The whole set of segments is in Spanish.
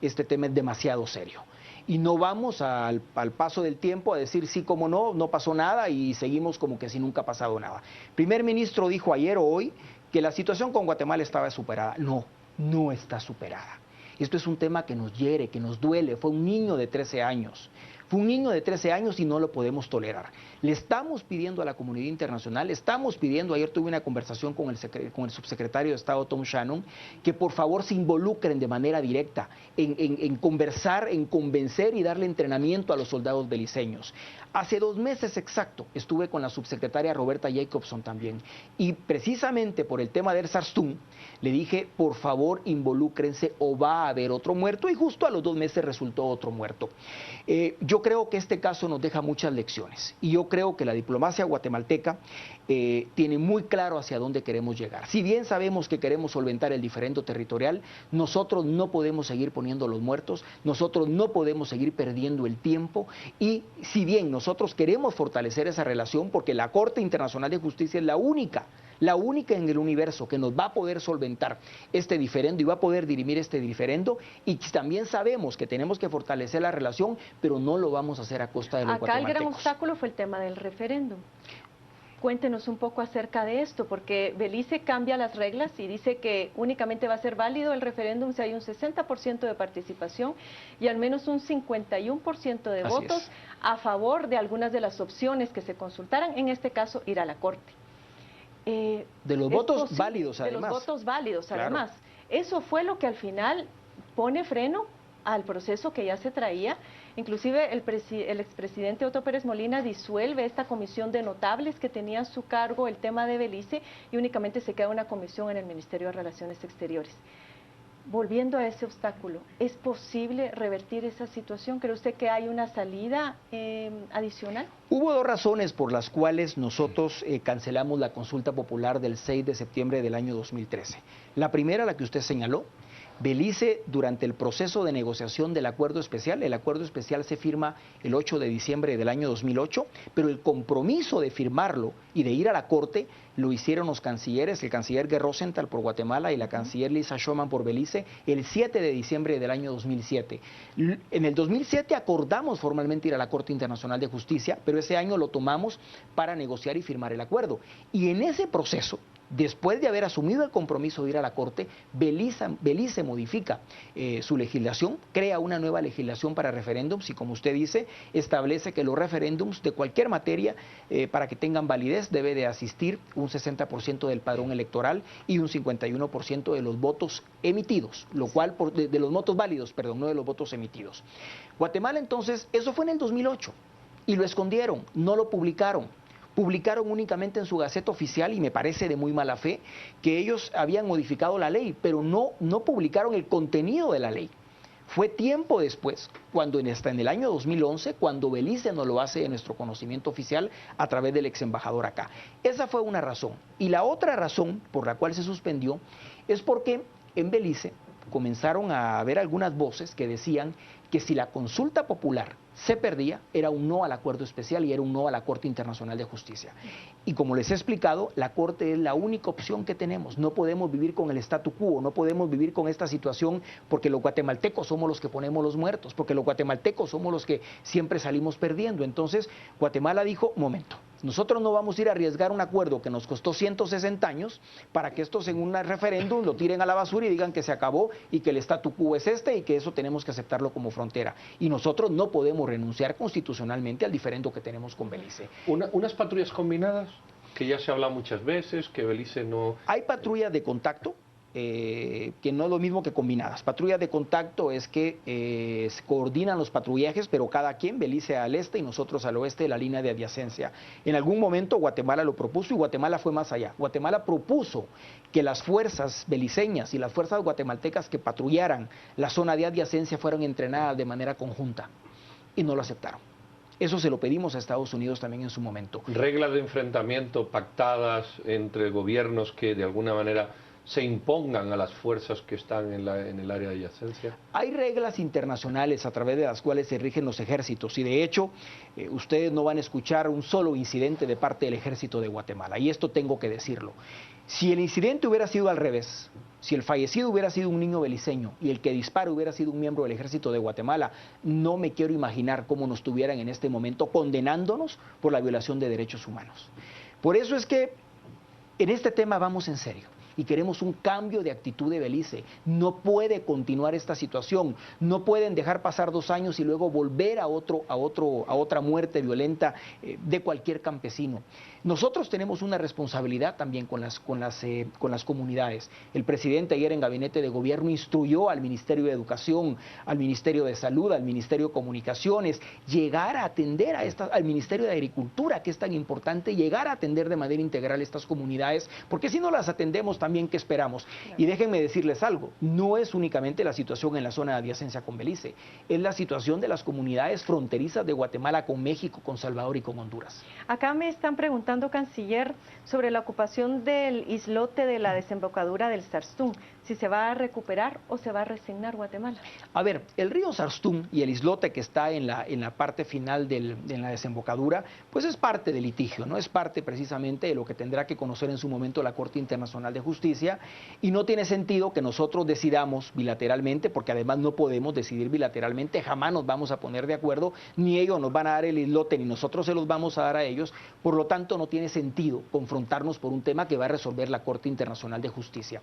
este tema es demasiado serio. Y no vamos al paso del tiempo a decir sí, como no, no pasó nada y seguimos como que si nunca ha pasado nada. El primer ministro dijo ayer o hoy que la situación con Guatemala estaba superada. No, no está superada. Esto es un tema que nos hiere, que nos duele. Fue un niño de 13 años. Fue un niño de 13 años y no lo podemos tolerar. Le estamos pidiendo a la comunidad internacional, estamos pidiendo, ayer tuve una conversación con el subsecretario de Estado Tom Shannon, que por favor se involucren de manera directa en conversar, en convencer y darle entrenamiento a los soldados beliceños. Hace 2 meses exacto estuve con la subsecretaria Roberta Jacobson también y precisamente por el tema de Ersarstun le dije, por favor involúcrense o va a haber otro muerto, y justo a los 2 meses resultó otro muerto. Yo creo que este caso nos deja muchas lecciones y yo creo que la diplomacia guatemalteca tiene muy claro hacia dónde queremos llegar. Si bien sabemos que queremos solventar el diferendo territorial, nosotros no podemos seguir poniendo los muertos, nosotros no podemos seguir perdiendo el tiempo, y si bien nosotros queremos fortalecer esa relación porque la Corte Internacional de Justicia es la única en el universo que nos va a poder solventar este diferendo y va a poder dirimir este diferendo, y también sabemos que tenemos que fortalecer la relación, pero no lo vamos a hacer a costa de los guatemaltecos. Acá el gran obstáculo fue el tema del referéndum. Cuéntenos un poco acerca de esto, porque Belice cambia las reglas y dice que únicamente va a ser válido el referéndum si hay un 60% de participación y al menos un 51% de votos a favor de algunas de las opciones que se consultaran, en este caso ir a la Corte. De los votos válidos, además. De los votos válidos, claro. además. Eso fue lo que al final pone freno al proceso que ya se traía. Inclusive el expresidente Otto Pérez Molina disuelve esta comisión de notables que tenía a su cargo el tema de Belice y únicamente se queda una comisión en el Ministerio de Relaciones Exteriores. Volviendo a ese obstáculo, ¿es posible revertir esa situación? ¿Cree usted que hay una salida adicional? Hubo 2 razones por las cuales nosotros cancelamos la consulta popular del 6 de septiembre del año 2013. La primera, la que usted señaló. Belice, durante el proceso de negociación del acuerdo especial, el acuerdo especial se firma el 8 de diciembre del año 2008, pero el compromiso de firmarlo y de ir a la Corte lo hicieron los cancilleres, el canciller Guy Rosenthal por Guatemala y la canciller Lisa Schumann por Belice, el 7 de diciembre del año 2007. En el 2007 acordamos formalmente ir a la Corte Internacional de Justicia, pero ese año lo tomamos para negociar y firmar el acuerdo. Y en ese proceso, después de haber asumido el compromiso de ir a la Corte, Belice modifica su legislación, crea una nueva legislación para referéndums y, como usted dice, establece que los referéndums de cualquier materia, para que tengan validez, debe de asistir un 60% del padrón electoral y un 51% de los votos emitidos, lo cual, de los votos válidos, perdón, no de los votos emitidos. Guatemala, entonces, eso fue en el 2008 y lo escondieron, no lo publicaron. Publicaron únicamente en su Gaceta Oficial, y me parece de muy mala fe, que ellos habían modificado la ley, pero no publicaron el contenido de la ley. Fue tiempo después, cuando hasta en el año 2011, cuando Belice nos lo hace de nuestro conocimiento oficial a través del ex embajador acá. Esa fue una razón. Y la otra razón por la cual se suspendió es porque en Belice comenzaron a haber algunas voces que decían que si la consulta popular se perdía, era un no al acuerdo especial y era un no a la Corte Internacional de Justicia. Y como les he explicado, la Corte es la única opción que tenemos. No podemos vivir con el statu quo, no podemos vivir con esta situación porque los guatemaltecos somos los que ponemos los muertos, porque los guatemaltecos somos los que siempre salimos perdiendo. Entonces, Guatemala dijo, momento, nosotros no vamos a ir a arriesgar un acuerdo que nos costó 160 años para que estos en un referéndum lo tiren a la basura y digan que se acabó y que el statu quo es este y que eso tenemos que aceptarlo como frontera. Y nosotros no podemos renunciar constitucionalmente al diferendo que tenemos con Belice. Unas patrullas combinadas, que ya se ha hablado muchas veces, que Belice no... Hay patrullas de contacto, que no es lo mismo que combinadas. Patrullas de contacto es que se coordinan los patrullajes, pero cada quien, Belice al este y nosotros al oeste de la línea de adyacencia. En algún momento Guatemala lo propuso y Guatemala fue más allá. Guatemala propuso que las fuerzas beliceñas y las fuerzas guatemaltecas que patrullaran la zona de adyacencia fueran entrenadas de manera conjunta y no lo aceptaron. Eso se lo pedimos a Estados Unidos también en su momento. Reglas de enfrentamiento pactadas entre gobiernos que de alguna manera se impongan a las fuerzas que están en el área de adyacencia. Hay reglas internacionales a través de las cuales se rigen los ejércitos y de hecho ustedes no van a escuchar un solo incidente de parte del ejército de Guatemala, y esto tengo que decirlo. Si el incidente hubiera sido al revés, Si el fallecido hubiera sido un niño beliceño y el que dispara hubiera sido un miembro del ejército de Guatemala, no me quiero imaginar cómo nos tuvieran en este momento condenándonos por la violación de derechos humanos. Por eso es que en este tema vamos en serio y queremos un cambio de actitud de Belice. No puede continuar esta situación, no pueden dejar pasar 2 años y luego volver a otra muerte violenta de cualquier campesino. Nosotros tenemos una responsabilidad también con las comunidades. El presidente ayer en Gabinete de Gobierno instruyó al Ministerio de Educación, al Ministerio de Salud, al Ministerio de Comunicaciones, llegar a atender al Ministerio de Agricultura, que es tan importante, llegar a atender de manera integral estas comunidades, porque si no las atendemos también, ¿qué esperamos? Y déjenme decirles algo, no es únicamente la situación en la zona de adyacencia con Belice, es la situación de las comunidades fronterizas de Guatemala con México, con Salvador y con Honduras. Acá me están preguntando, canciller, sobre la ocupación del islote de la desembocadura del Sarstún, si se va a recuperar o se va a resignar Guatemala. A ver, el río Sarstún y el islote que está en la parte final de la desembocadura, pues es parte del litigio, ¿no? Es parte precisamente de lo que tendrá que conocer en su momento la Corte Internacional de Justicia, y no tiene sentido que nosotros decidamos bilateralmente, porque además no podemos decidir bilateralmente, jamás nos vamos a poner de acuerdo, ni ellos nos van a dar el islote, ni nosotros se los vamos a dar a ellos, por lo tanto no tiene sentido confrontarnos por un tema que va a resolver la Corte Internacional de Justicia.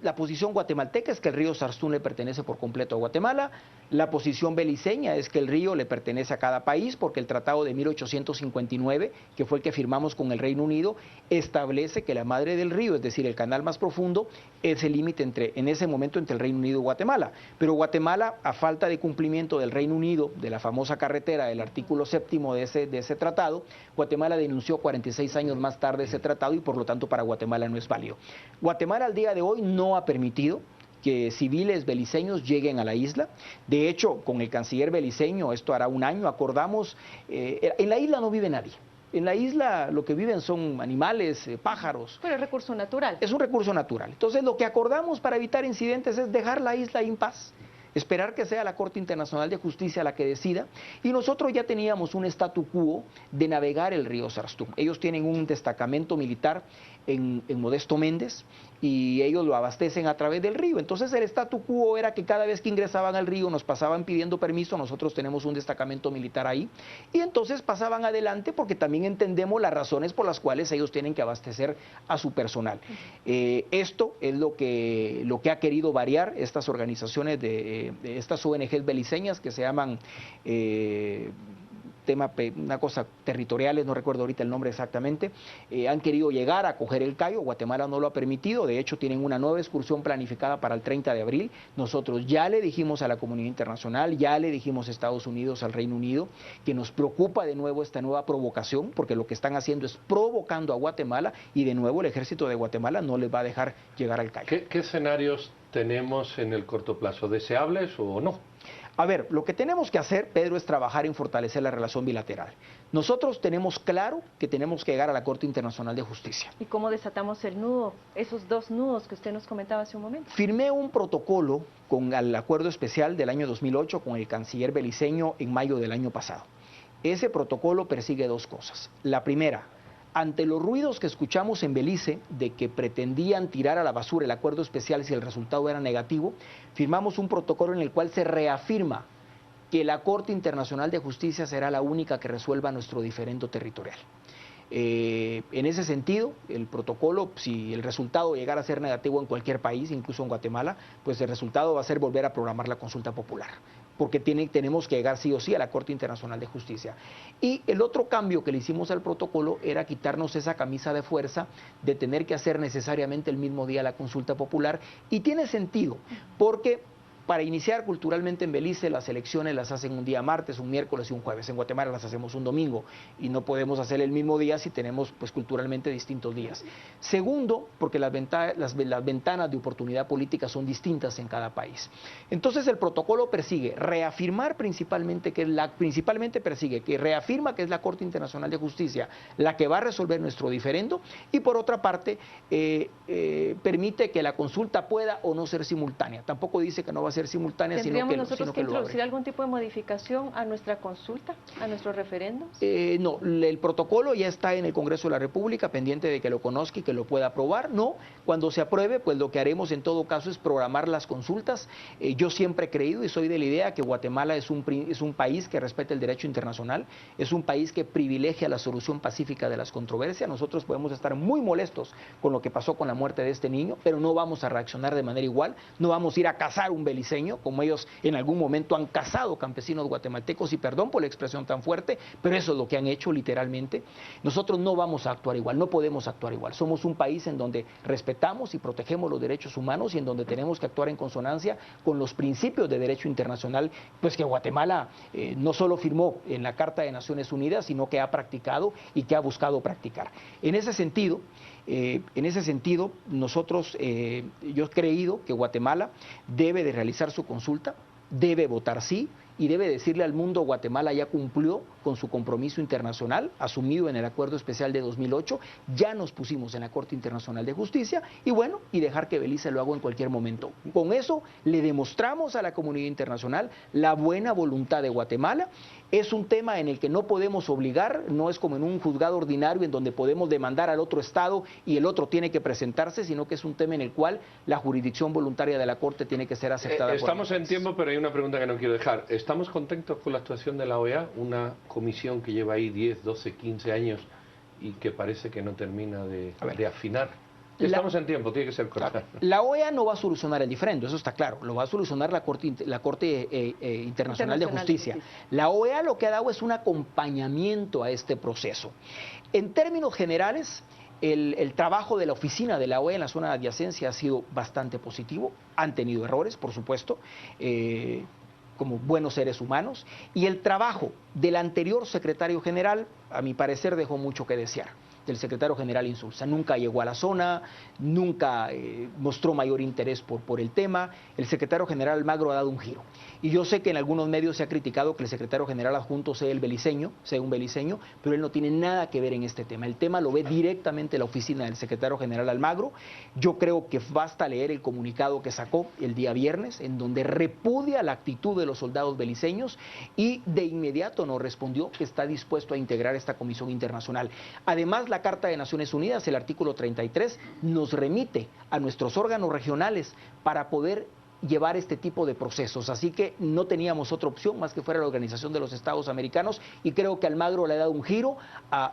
La posición guatemalteca es que el río Sarstún le pertenece por completo a Guatemala, la posición beliceña es que el río le pertenece a cada país, porque el Tratado de 1859, que fue el que firmamos con el Reino Unido, establece que la madre del río, es decir, el canal más profundo, es el límite en ese momento entre el Reino Unido y Guatemala. Pero Guatemala, a falta de cumplimiento del Reino Unido, de la famosa carretera del artículo 7º de ese tratado, Guatemala denunció 46 años más tarde ese tratado y por lo tanto para Guatemala no es válido. Guatemala al día de hoy no ha permitido que civiles beliceños lleguen a la isla. De hecho, con el canciller beliceño, esto hará 1 año, acordamos, en la isla no vive nadie. En la isla lo que viven son animales, pájaros. Pero es recurso natural. Es un recurso natural. Entonces lo que acordamos para evitar incidentes es dejar la isla en paz, esperar que sea la Corte Internacional de Justicia la que decida, y nosotros ya teníamos un statu quo de navegar el río Sarstún. Ellos tienen un destacamento militar en Modesto Méndez y ellos lo abastecen a través del río. Entonces el statu quo era que cada vez que ingresaban al río nos pasaban pidiendo permiso, nosotros tenemos un destacamento militar ahí, y entonces pasaban adelante porque también entendemos las razones por las cuales ellos tienen que abastecer a su personal. Esto es lo que ha querido variar estas organizaciones de estas ONGs beliceñas que se llaman una cosa territoriales, no recuerdo ahorita el nombre exactamente, han querido llegar a coger el Cayo. Guatemala no lo ha permitido, de hecho tienen una nueva excursión planificada para el 30 de abril, nosotros ya le dijimos a la comunidad internacional, ya le dijimos a Estados Unidos, al Reino Unido, que nos preocupa de nuevo esta nueva provocación, porque lo que están haciendo es provocando a Guatemala, y de nuevo el ejército de Guatemala no les va a dejar llegar al Cayo. ¿Qué escenarios tenemos en el corto plazo? ¿Deseables o no? A ver, lo que tenemos que hacer, Pedro, es trabajar en fortalecer la relación bilateral. Nosotros tenemos claro que tenemos que llegar a la Corte Internacional de Justicia. ¿Y cómo desatamos el nudo, esos 2 nudos que usted nos comentaba hace un momento? Firmé un protocolo con el acuerdo especial del año 2008 con el canciller beliceño en mayo del año pasado. Ese protocolo persigue 2 cosas. La primera, ante los ruidos que escuchamos en Belice de que pretendían tirar a la basura el acuerdo especial si el resultado era negativo, firmamos un protocolo en el cual se reafirma que la Corte Internacional de Justicia será la única que resuelva nuestro diferendo territorial. En ese sentido, el protocolo, si el resultado llegara a ser negativo en cualquier país, incluso en Guatemala, pues el resultado va a ser volver a programar la consulta popular, porque tenemos que llegar sí o sí a la Corte Internacional de Justicia. Y el otro cambio que le hicimos al protocolo era quitarnos esa camisa de fuerza de tener que hacer necesariamente el mismo día la consulta popular, y tiene sentido, porque para iniciar culturalmente en Belice las elecciones las hacen un día martes, un miércoles y un jueves. En Guatemala las hacemos un domingo y no podemos hacer el mismo día si tenemos pues culturalmente distintos días. Segundo, porque las ventanas de oportunidad política son distintas en cada país. Entonces el protocolo persigue reafirmar principalmente que reafirma que es la Corte Internacional de Justicia la que va a resolver nuestro diferendo, y por otra parte permite que la consulta pueda o no ser simultánea. Tampoco dice que no va a ser ser simultánea, sino ¿Tendríamos que nosotros que lo introducir abre. algún tipo de modificación a nuestra consulta, a nuestros referendos? No, el protocolo ya está en el Congreso de la República, pendiente de que lo conozca y que lo pueda aprobar. No, cuando se apruebe, pues lo que haremos en todo caso es programar las consultas. Yo siempre he creído y soy de la idea que Guatemala es un país que respeta el derecho internacional, es un país que privilegia la solución pacífica de las controversias. Nosotros podemos estar muy molestos con lo que pasó con la muerte de este niño, pero no vamos a reaccionar de manera igual, no vamos a ir a cazar un beliceño, como ellos en algún momento han cazado campesinos guatemaltecos, y perdón por la expresión tan fuerte, pero eso es lo que han hecho literalmente. Nosotros no vamos a actuar igual, no podemos actuar igual. Somos un país en donde respetamos y protegemos los derechos humanos y en donde tenemos que actuar en consonancia con los principios de derecho internacional, pues que Guatemala no solo firmó en la Carta de Naciones Unidas, sino que ha practicado y que ha buscado practicar. En ese sentido, nosotros, yo he creído que Guatemala debe de realizar su consulta, debe votar sí y debe decirle al mundo: Guatemala ya cumplió con su compromiso internacional asumido en el Acuerdo Especial de 2008, ya nos pusimos en la Corte Internacional de Justicia y bueno, y dejar que Belice lo haga en cualquier momento. Con eso le demostramos a la comunidad internacional la buena voluntad de Guatemala. Es un tema en el que no podemos obligar, no es como en un juzgado ordinario en donde podemos demandar al otro Estado y el otro tiene que presentarse, sino que es un tema en el cual la jurisdicción voluntaria de la Corte tiene que ser aceptada. Estamos en tiempo, pero hay una pregunta que no quiero dejar. ¿Estamos contentos con la actuación de la OEA? Una comisión que lleva ahí 10, 12, 15 años y que parece que no termina de afinar. Estamos en tiempo, tiene que ser correcto. La OEA no va a solucionar el diferendo, eso está claro, lo va a solucionar la Corte Internacional de Justicia. La OEA lo que ha dado es un acompañamiento a este proceso. En términos generales, el trabajo de la oficina de la OEA en la zona de adyacencia ha sido bastante positivo, han tenido errores, por supuesto, como buenos seres humanos, y el trabajo del anterior secretario general, a mi parecer, dejó mucho que desear. Del secretario general Insulza, nunca llegó a la zona, nunca mostró mayor interés por el tema. El secretario general Almagro ha dado un giro. Y yo sé que en algunos medios se ha criticado que el secretario general adjunto sea un beliceño, pero él no tiene nada que ver en este tema. El tema lo ve directamente la oficina del secretario general Almagro. Yo creo que basta leer el comunicado que sacó el día viernes, en donde repudia la actitud de los soldados beliceños y de inmediato nos respondió que está dispuesto a integrar esta comisión internacional. Además, la Carta de Naciones Unidas, el artículo 33, nos remite a nuestros órganos regionales para poder llevar este tipo de procesos, así que no teníamos otra opción más que fuera la Organización de los Estados Americanos, y creo que Almagro le ha dado un giro,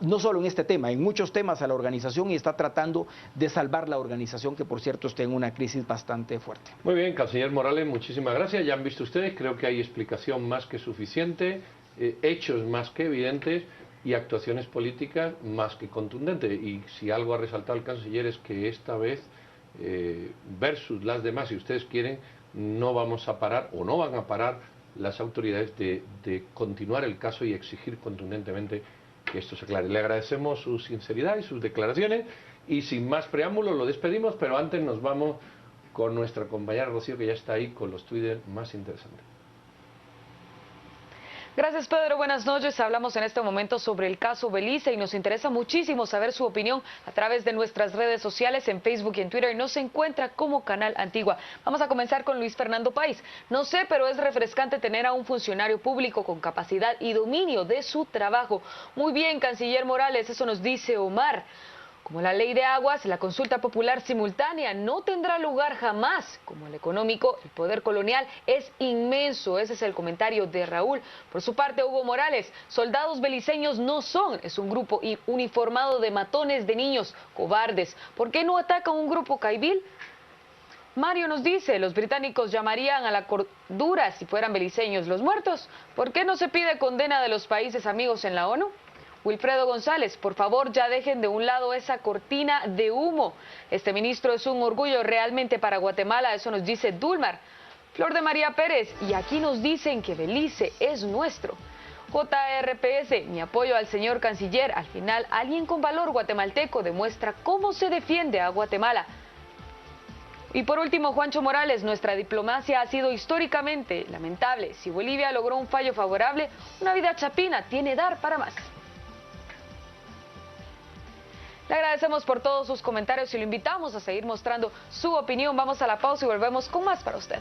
no solo en este tema, en muchos temas a la organización, y está tratando de salvar la organización, que por cierto está en una crisis bastante fuerte. Muy bien, canciller Morales, muchísimas gracias. Ya han visto ustedes, creo que hay explicación más que suficiente, hechos más que evidentes y actuaciones políticas más que contundentes. Y si algo ha resaltado el canciller es que esta vez, versus las demás, si ustedes quieren, no vamos a parar o no van a parar las autoridades de continuar el caso y exigir contundentemente que esto se aclare. Le agradecemos su sinceridad y sus declaraciones y sin más preámbulos lo despedimos, pero antes nos vamos con nuestra compañera Rocío, que ya está ahí con los Twitter más interesantes. Gracias, Pedro. Buenas noches. Hablamos en este momento sobre el caso Belice y nos interesa muchísimo saber su opinión a través de nuestras redes sociales en Facebook y en Twitter. Y nos encuentra como Canal Antigua. Vamos a comenzar con Luis Fernando Páez. No sé, pero es refrescante tener a un funcionario público con capacidad y dominio de su trabajo. Muy bien, canciller Morales, eso nos dice Omar. Como la ley de aguas, la consulta popular simultánea no tendrá lugar jamás. Como el económico, el poder colonial es inmenso. Ese es el comentario de Raúl. Por su parte, Hugo Morales, soldados beliceños no son. Es un grupo uniformado de matones de niños, cobardes. ¿Por qué no atacan un grupo caibil? Mario nos dice, los británicos llamarían a la cordura si fueran beliceños los muertos. ¿Por qué no se pide condena de los países amigos en la ONU? Wilfredo González, por favor ya dejen de un lado esa cortina de humo. Este ministro es un orgullo realmente para Guatemala, eso nos dice Dulmar. Flor de María Pérez, y aquí nos dicen que Belice es nuestro. JRPS, mi apoyo al señor canciller. Al final, alguien con valor guatemalteco demuestra cómo se defiende a Guatemala. Y por último, Juancho Morales, nuestra diplomacia ha sido históricamente lamentable. Si Bolivia logró un fallo favorable, una vida chapina tiene dar para más. Le agradecemos por todos sus comentarios y lo invitamos a seguir mostrando su opinión. Vamos a la pausa y volvemos con más para usted.